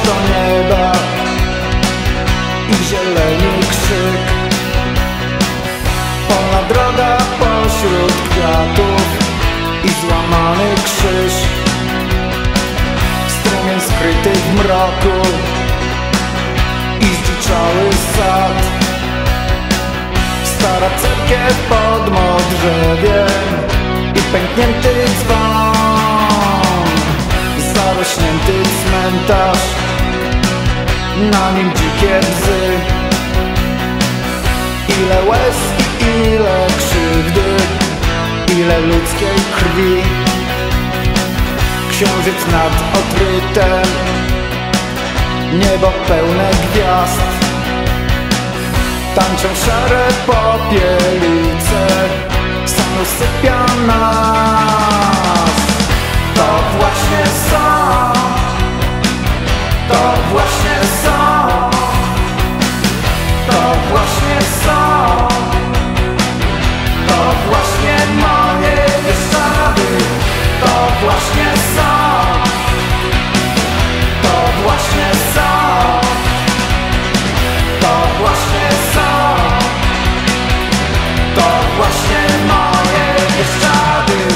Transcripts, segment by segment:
do nieba i zieleni krzyk. Polna droga pośród kwiatów i złamany krzyż, strumień skryty w mroku i zdziczały sad. Stara cerkiew pod modrzewiem i pęknięty dzwon, zarośnięty cmentarz, na nim dzikie bzy. Ile łez i ile krzywdy, ile ludzkiej krwi. Księżyc nad odkrytem, niebo pełne gwiazd. Tańczą szare popielice, sen usypia nas. To właśnie są, to właśnie są, to właśnie są, to właśnie moje Bieszczady. To właśnie są, to właśnie są, to właśnie są, to właśnie moje Bieszczady.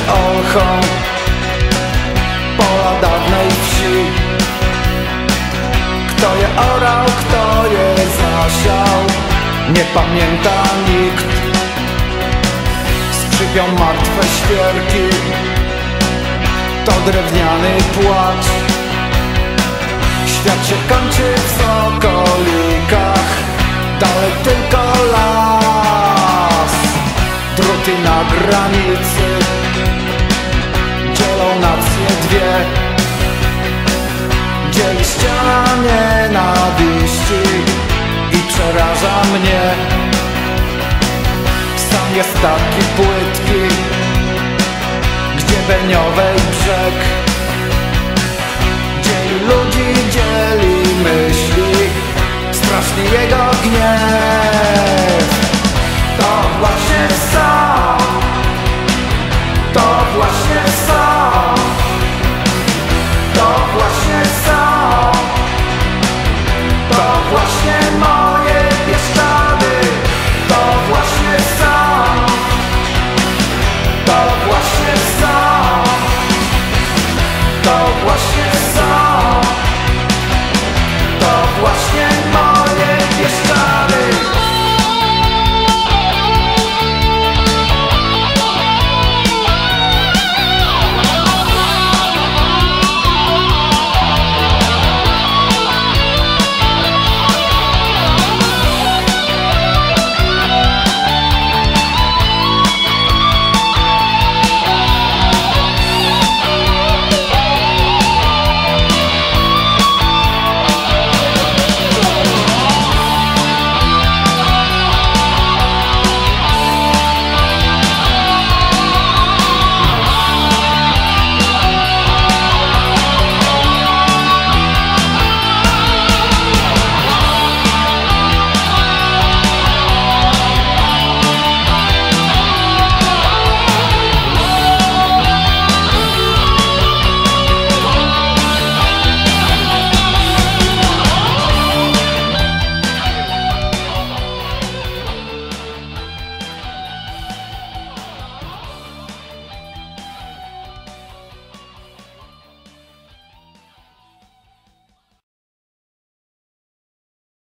Olchą pola dawnej wsi. Kto je orał, kto je zasiał, nie pamięta nikt. Skrzypią martwe świerki, to drewniany płacz. Świat się kończy w sokolikach, dalej tylko las. Druty na granicy dzielą nacje dwie. Dzieli ściana nienawiści i przeraża mnie. Sam jest taki płytki, gdzie beniowej brzeg dzieli ludzi,